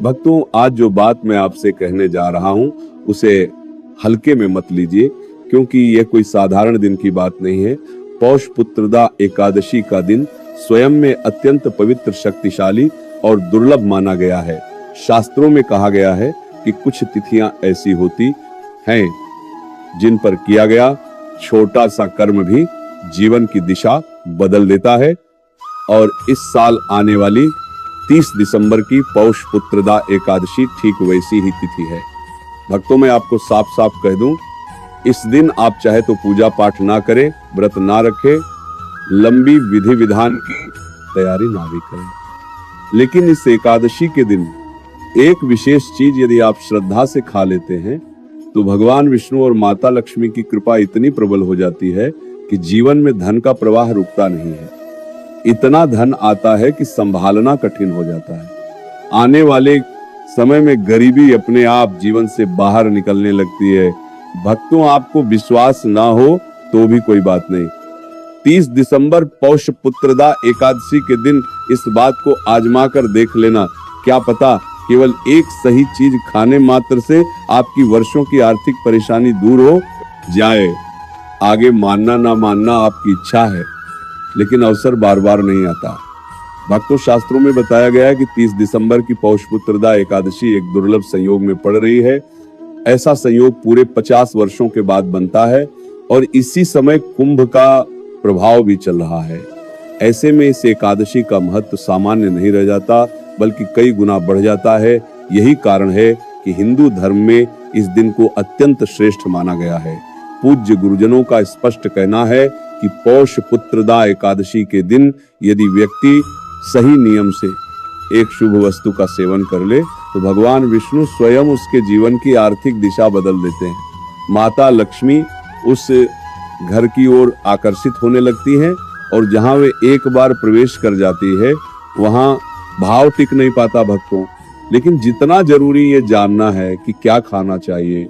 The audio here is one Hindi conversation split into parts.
भक्तों, आज जो बात मैं आपसे कहने जा रहा हूं उसे हल्के में मत लीजिए, क्योंकि यह कोई साधारण दिन की बात नहीं है। पौष पुत्रदा एकादशी का दिन स्वयं में अत्यंत पवित्र, शक्तिशाली और दुर्लभ माना गया है। शास्त्रों में कहा गया है कि कुछ तिथियां ऐसी होती हैं जिन पर किया गया छोटा सा कर्म भी जीवन की दिशा बदल देता है। और इस साल आने वाली 30 दिसंबर की पौष पुत्रदा एकादशी ठीक वैसी ही तिथि है। भक्तों, मैं आपको साफ साफ कह दूं, इस दिन आप चाहे तो पूजा पाठ ना करें, व्रत ना रखें, लंबी विधि विधान की तैयारी ना भी करें, लेकिन इस एकादशी के दिन एक विशेष चीज यदि आप श्रद्धा से खा लेते हैं तो भगवान विष्णु और माता लक्ष्मी की कृपा इतनी प्रबल हो जाती है कि जीवन में धन का प्रवाह रुकता नहीं है। इतना धन आता है कि संभालना कठिन हो जाता है। आने वाले समय में गरीबी अपने आप जीवन से बाहर निकलने लगती है। भक्तों, आपको विश्वास ना हो तो भी कोई बात नहीं, 30 दिसंबर पौष पुत्रदा एकादशी के दिन इस बात को आजमा कर देख लेना। क्या पता केवल एक सही चीज खाने मात्र से आपकी वर्षों की आर्थिक परेशानी दूर हो जाए। आगे मानना ना मानना आपकी इच्छा है, लेकिन अवसर बार बार नहीं आता। भक्तों, शास्त्रों में बताया गया है कि 30 दिसंबर की पौष पुत्रदा एकादशी एक दुर्लभ संयोग में पड़ रही है। ऐसा संयोग पूरे 50 वर्षों के बाद बनता है और इसी समय कुंभ का प्रभाव भी चल रहा है। ऐसे में इस एकादशी का महत्व सामान्य नहीं रह जाता, बल्कि कई गुना बढ़ जाता है। यही कारण है कि हिंदू धर्म में इस दिन को अत्यंत श्रेष्ठ माना गया है। पूज्य गुरुजनों का स्पष्ट कहना है कि पौष पुत्रदा एकादशी के दिन यदि व्यक्ति सही नियम से एक शुभ वस्तु का सेवन कर ले तो भगवान विष्णु स्वयं उसके जीवन की आर्थिक दिशा बदल देते हैं। माता लक्ष्मी उस घर की ओर आकर्षित होने लगती हैं और जहां वे एक बार प्रवेश कर जाती है वहां भाव टिक नहीं पाता भक्तों। लेकिन जितना जरूरी ये जानना है कि क्या खाना चाहिए,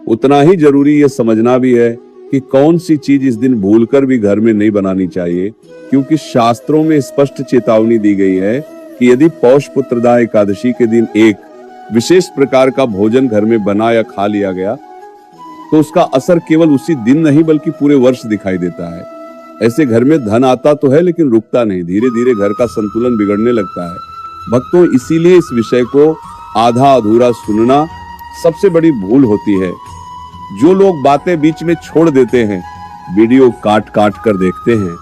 उतना ही जरूरी ये समझना भी है कि कौन सी चीज इस दिन भूलकर भी घर में नहीं बनानी चाहिए, क्योंकि शास्त्रों में स्पष्ट चेतावनी दी गई है कि यदि पौष पुत्रदा एकादशी के दिन एक विशेष प्रकार का भोजन घर में बना या खा लिया गया तो उसका असर केवल उसी दिन नहीं बल्कि पूरे वर्ष दिखाई देता है। ऐसे घर में धन आता तो है लेकिन रुकता नहीं, धीरे धीरे घर का संतुलन बिगड़ने लगता है। भक्तों, इसीलिए इस विषय को आधा अधूरा सुनना सबसे बड़ी भूल होती है। जो लोग बातें बीच में छोड़ देते हैं, वीडियो काट काट कर देखते हैं,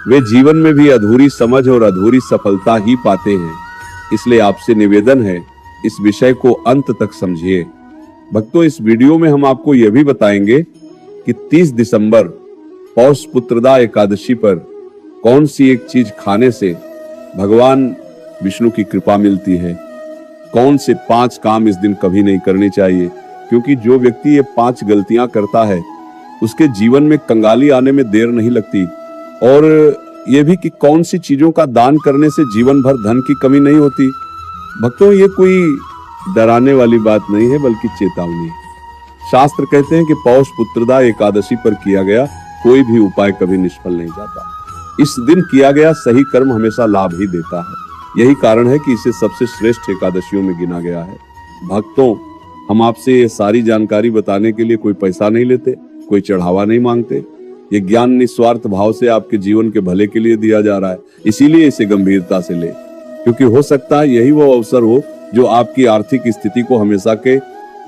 वे जीवन में भी अधूरी समझ और अधूरी सफलता ही पाते हैं। इसलिए आपसे निवेदन है, इस विषय को अंत तक समझिए। भक्तों, इस वीडियो में हम आपको यह भी बताएंगे कि 30 दिसंबर पौष पुत्रदा एकादशी पर कौन सी एक चीज खाने से भगवान विष्णु की कृपा मिलती है, कौन से 5 काम इस दिन कभी नहीं करने चाहिए, क्योंकि जो व्यक्ति ये 5 गलतियां करता है उसके जीवन में कंगाली आने में देर नहीं लगती। और ये भी कि कौन सी चीजों का दान करने से जीवन भर धन की कमी नहीं होती। भक्तों, ये कोई डराने वाली बात नहीं है बल्कि चेतावनी है। शास्त्र कहते हैं कि पौष पुत्रदा एकादशी पर किया गया कोई भी उपाय कभी निष्फल नहीं जाता। इस दिन किया गया सही कर्म हमेशा लाभ ही देता है। यही कारण है कि इसे सबसे श्रेष्ठ एकादशियों में गिना गया है। भक्तों, हम आपसे ये सारी जानकारी बताने के लिए कोई पैसा नहीं लेते, कोई चढ़ावा नहीं मांगते। ये ज्ञान निस्वार्थ भाव से आपके जीवन के भले के लिए दिया जा रहा है। इसीलिए इसे गंभीरता से ले, क्योंकि हो सकता है यही वो अवसर हो जो आपकी आर्थिक स्थिति को हमेशा के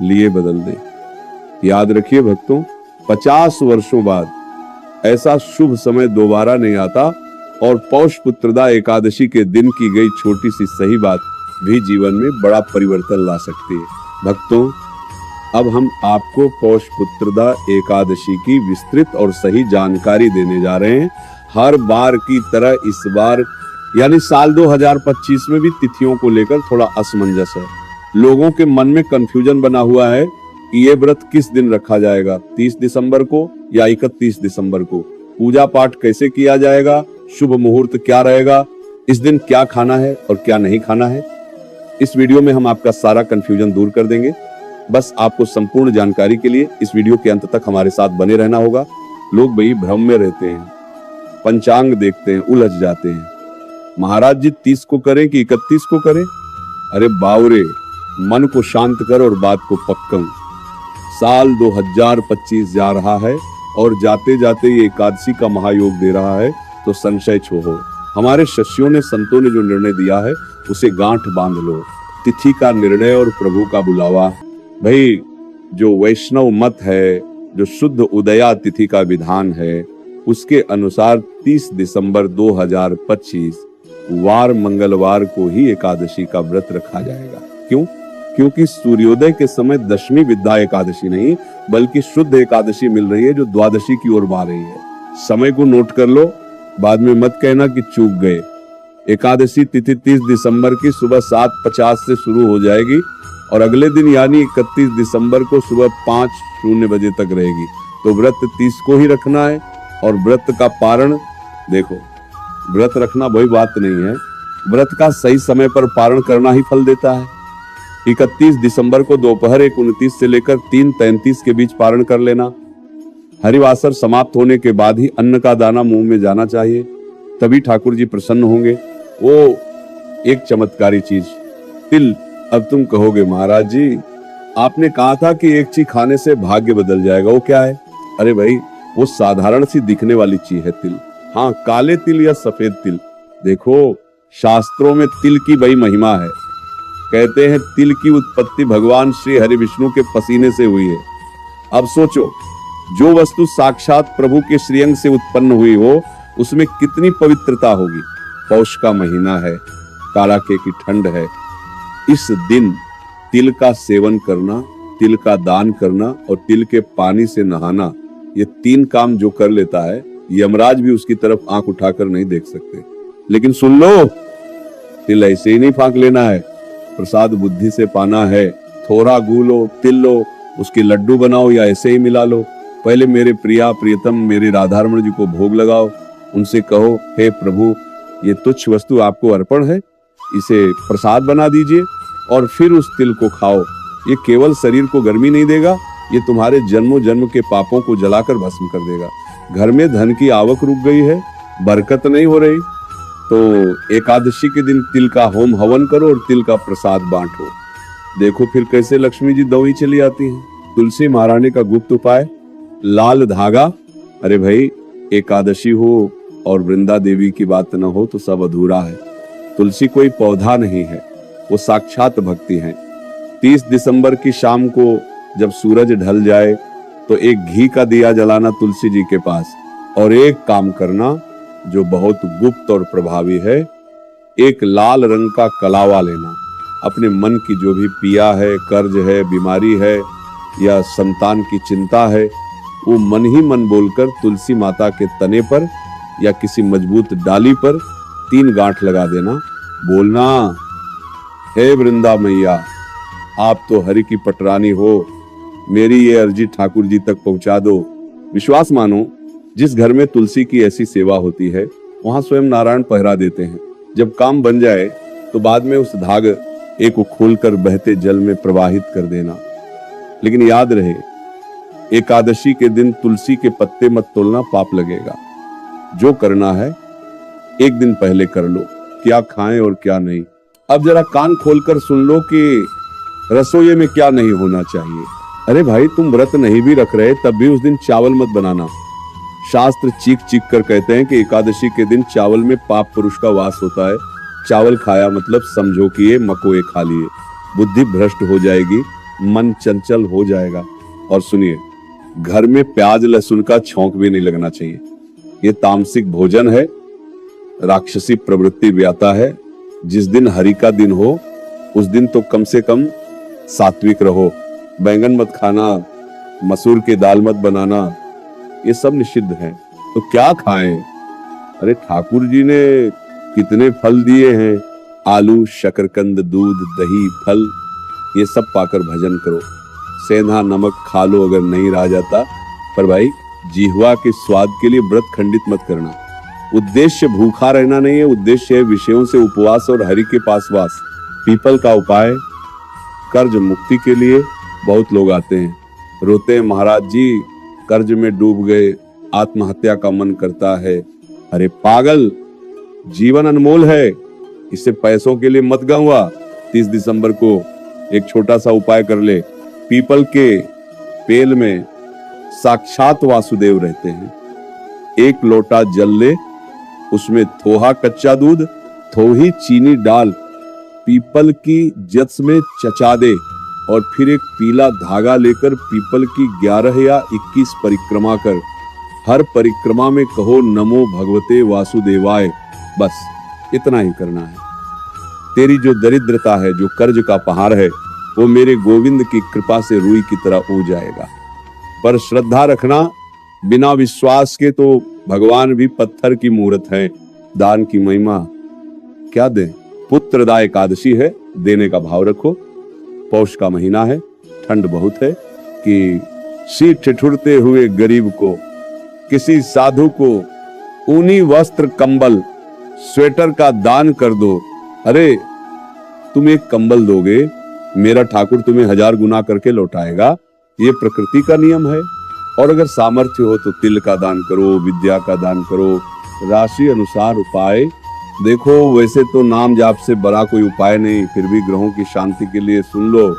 लिए बदल दे। याद रखिए भक्तों, 50 वर्षों बाद ऐसा शुभ समय दोबारा नहीं आता और पौष पुत्रदा एकादशी के दिन की गई छोटी सी सही बात भी जीवन में बड़ा परिवर्तन ला सकती है। भक्तों, अब हम आपको पौष पुत्रदा एकादशी की विस्तृत और सही जानकारी देने जा रहे हैं। हर बार की तरह इस बार यानी साल 2025 में भी तिथियों को लेकर थोड़ा असमंजस है। लोगों के मन में कंफ्यूजन बना हुआ है कि ये व्रत किस दिन रखा जाएगा, 30 दिसंबर को या 31 दिसंबर को। पूजा पाठ कैसे किया जाएगा, शुभ मुहूर्त क्या रहेगा, इस दिन क्या खाना है और क्या नहीं खाना है। इस वीडियो में हम आपका सारा कंफ्यूजन दूर कर देंगे। बस आपको संपूर्ण जानकारी के लिए इस वीडियो के अंत तक हमारे साथ बने रहना होगा। लोग वही भ्रम में रहते हैं, पंचांग देखते हैं, उलझ जाते हैं। महाराज जी 30 को करें कि 31 को करें, अरे बावरे, मन को शांत कर और बात को पक्का। साल 2025 जा रहा है और जाते जाते ये एकादशी का महायोग दे रहा है, तो संशय छोड़ो। हमारे शिष्यों ने, संतों ने जो निर्णय दिया है उसे गांठ बांध लो। तिथि का निर्णय और प्रभु का बुलावा। भाई, जो वैष्णव मत है, जो शुद्ध उदया तिथि का विधान है, उसके अनुसार 30 दिसंबर 2025 वार मंगलवार को ही एकादशी का व्रत रखा जाएगा। क्यों? क्योंकि सूर्योदय के समय दशमी विद्या एकादशी नहीं, बल्कि शुद्ध एकादशी मिल रही है, जो द्वादशी की ओर बढ़ रही है। समय को नोट कर लो, बाद में मत कहना कि चूक गए। एकादशी तिथि 30 दिसंबर की सुबह 7:50 से शुरू हो जाएगी और अगले दिन यानी 31 दिसंबर को सुबह 5:00 बजे तक रहेगी। तो व्रत 30 को ही रखना है। और व्रत का पारण, देखो, व्रत रखना वही बात नहीं है, व्रत का सही समय पर पारण करना ही फल देता है। 31 दिसंबर को दोपहर 1:29 से लेकर 3:33 के बीच पारण कर लेना। हरिवासर समाप्त होने के बाद ही अन्न का दाना मुंह में जाना चाहिए, तभी ठाकुर जी प्रसन्न होंगे। वो एक चमत्कारी चीज, तिल। अब तुम कहोगे महाराज जी, आपने कहा था कि एक चीज खाने से भाग्य बदल जाएगा, वो क्या है? अरे भाई, वो साधारण सी दिखने वाली चीज है तिल। हाँ, काले तिल या सफेद तिल। देखो, शास्त्रों में तिल की बड़ी महिमा है। कहते हैं तिल की उत्पत्ति भगवान श्री हरि विष्णु के पसीने से हुई है। अब सोचो, जो वस्तु साक्षात प्रभु के श्रीअंग से उत्पन्न हुई हो, उसमें कितनी पवित्रता होगी। पौष का महीना है, कड़ाके की ठंड है। इस दिन तिल का सेवन करना, तिल का दान करना और तिल के पानी से नहाना, ये 3 काम जो कर लेता है, यमराज भी उसकी तरफ आंख उठाकर नहीं देख सकते। लेकिन सुन लो, तिल ऐसे ही नहीं फांक लेना है, प्रसाद बुद्धि से पाना है। थोड़ा गू लो, तिल लो, उसके लड्डू बनाओ या ऐसे ही मिला लो। पहले मेरे प्रिया प्रियतम मेरे राधारमण जी को भोग लगाओ, उनसे कहो, हे प्रभु, ये तुच्छ वस्तु आपको अर्पण है, इसे प्रसाद बना दीजिए और फिर उस तिल को खाओ। ये केवल शरीर को गर्मी नहीं देगा, ये तुम्हारे जन्मों जन्म के पापों को जलाकर भस्म कर देगा। घर में धन की आवक रुक गई है, बरकत नहीं हो रही, तो एकादशी के दिन तिल का होम हवन करो और तिल का प्रसाद बांटो। देखो फिर कैसे लक्ष्मी जी दौड़ी चली आती हैं। तुलसी महारानी का गुप्त उपाय, लाल धागा। अरे भाई, एकादशी हो और वृंदा देवी की बात न हो तो सब अधूरा है। तुलसी कोई पौधा नहीं है, वो साक्षात भक्ति है। 30 दिसंबर की शाम को जब सूरज ढल जाए तो एक घी का दिया जलाना तुलसी जी के पास, और एक काम करना जो बहुत गुप्त और प्रभावी है, एक लाल रंग का कलावा लेना। अपने मन की जो भी पिया है, कर्ज है, बीमारी है या संतान की चिंता है, वो मन ही मन बोलकर तुलसी माता के तने पर या किसी मजबूत डाली पर 3 गांठ लगा देना। बोलना, हे वृंदा मैया, आप तो हरि की पटरानी हो, मेरी ये अर्जी ठाकुर जी तक पहुंचा दो। विश्वास मानो, जिस घर में तुलसी की ऐसी सेवा होती है, वहां स्वयं नारायण पहरा देते हैं। जब काम बन जाए तो बाद में उस धागे को खोलकर बहते जल में प्रवाहित कर देना। लेकिन याद रहे, एकादशी के दिन तुलसी के पत्ते मत तोड़ना, पाप लगेगा। जो करना है एक दिन पहले कर लो, क्या खाएं और क्या नहीं। अब जरा कान खोलकर सुन लो कि रसोई में क्या नहीं होना चाहिए। अरे भाई, तुम व्रत नहीं भी रख रहे तब भी उस दिन चावल मत बनाना। शास्त्र चीख चीख कर कहते हैं कि एकादशी के दिन चावल में पाप पुरुष का वास होता है। चावल खाया मतलब समझो कि ये मकोए खा लिए, बुद्धि भ्रष्ट हो जाएगी, मन चंचल हो जाएगा। और सुनिए, घर में प्याज लहसुन का छौंक भी नहीं लगना चाहिए। ये तामसिक भोजन है, राक्षसी प्रवृत्ति व्याता है। जिस दिन हरि का दिन हो उस दिन तो कम से कम सात्विक रहो। बैंगन मत खाना, मसूर की दाल मत बनाना, ये सब निषिद्ध है। तो क्या खाएं? अरे ठाकुर जी ने कितने फल दिए हैं, आलू, शकरकंद, दूध, दही, फल, ये सब पाकर भजन करो। सेंधा नमक खा लो अगर नहीं रह जाता, पर भाई जिह्वा के स्वाद के लिए व्रत खंडित मत करना। उद्देश्य भूखा रहना नहीं है, उद्देश्य है विषयों से उपवास और हरि के पास वास। पीपल का उपाय, कर्ज मुक्ति के लिए बहुत लोग आते हैं, रोते हैं, महाराज जी कर्ज में डूब गए, आत्महत्या का मन करता है। अरे पागल, जीवन अनमोल है, इसे पैसों के लिए मत गंवा। 30 दिसंबर को एक छोटा सा उपाय कर ले। पीपल के पेल में साक्षात वासुदेव रहते हैं। एक लोटा जल ले, उसमें थोहा कच्चा दूध, थोही चीनी डाल, पीपल की जत्स में चचा दे और फिर एक पीला धागा लेकर पीपल की 11 या 21 परिक्रमा कर। हर परिक्रमा में कहो नमो भगवते वासुदेवाय। बस इतना ही करना है। तेरी जो दरिद्रता है, जो कर्ज का पहाड़ है, वो मेरे गोविंद की कृपा से रुई की तरह उग जाएगा। पर श्रद्धा रखना, बिना विश्वास के तो भगवान भी पत्थर की मूर्त है। दान की महिमा क्या दें? पुत्रदा एकादशी है, देने का भाव रखो। पौष का महीना है, ठंड बहुत है कि सी ठिठुरते हुए गरीब को, किसी साधु को ऊनी वस्त्र कंबल स्वेटर का दान कर दो। अरे तुम एक कंबल दोगे, मेरा ठाकुर तुम्हें 1000 गुना करके लौटाएगा। ये प्रकृति का नियम है। और अगर सामर्थ्य हो तो तिल का दान करो, विद्या का दान करो। राशि अनुसार उपाय देखो। वैसे तो नाम जाप से बड़ा कोई उपाय नहीं, फिर भी ग्रहों की शांति के लिए सुन लो।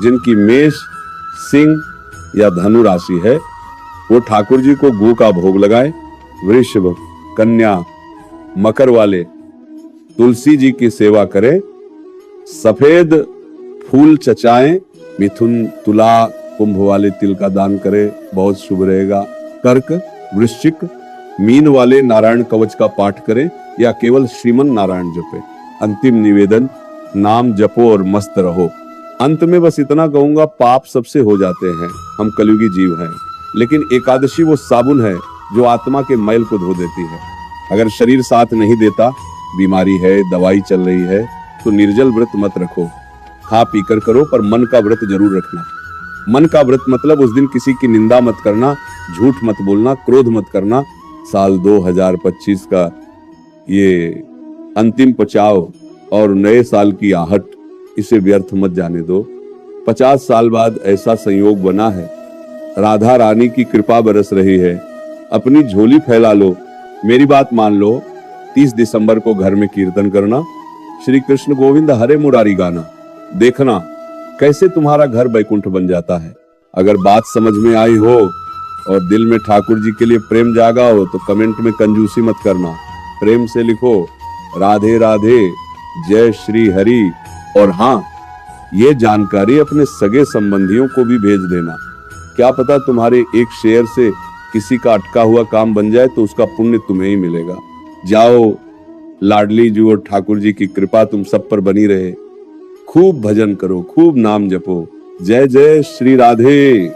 जिनकी मेष, सिंह या धनु राशि है, वो ठाकुर जी को गो का भोग लगाए। वृषभ, कन्या, मकर वाले तुलसी जी की सेवा करें। सफेद फूल चचाएं। मिथुन, तुला, कुंभ वाले तिल का दान करें, बहुत शुभ रहेगा। कर्क, वृश्चिक, मीन वाले नारायण कवच का पाठ करें या केवल श्रीमन नारायण जपे। अंतिम निवेदन, नाम जपो और मस्त रहो। अंत में बस इतना कहूंगा, पाप सबसे हो जाते हैं, हम कलयुगी जीव हैं, लेकिन एकादशी वो साबुन है जो आत्मा के मैल को धो देती है। अगर शरीर साथ नहीं देता, बीमारी है, दवाई चल रही है, तो निर्जल व्रत मत रखो। खा पी कर करो, पर मन का व्रत जरूर रखना। मन का व्रत मतलब उस दिन किसी की निंदा मत करना, झूठ मत बोलना, क्रोध मत करना। साल 2025 का ये अंतिम पचाव और नए साल की आहट, इसे व्यर्थ मत जाने दो। 50 साल बाद ऐसा संयोग बना है, राधा रानी की कृपा बरस रही है। अपनी झोली फैला लो, मेरी बात मान लो। 30 दिसंबर को घर में कीर्तन करना, श्री कृष्ण गोविंद हरे मुरारी गाना। देखना कैसे तुम्हारा घर बैकुंठ बन जाता है। अगर बात समझ में आई हो और दिल में ठाकुर जी के लिए प्रेम जागा हो तो कमेंट में कंजूसी मत करना, प्रेम से लिखो राधे राधे, जय श्री हरि। और हाँ, ये जानकारी अपने सगे संबंधियों को भी भेज देना। क्या पता तुम्हारे एक शेयर से किसी का अटका हुआ काम बन जाए तो उसका पुण्य तुम्हें ही मिलेगा। जाओ, लाडली जी और ठाकुर जी की कृपा तुम सब पर बनी रहे। खूब भजन करो, खूब नाम जपो। जय जय श्री राधे।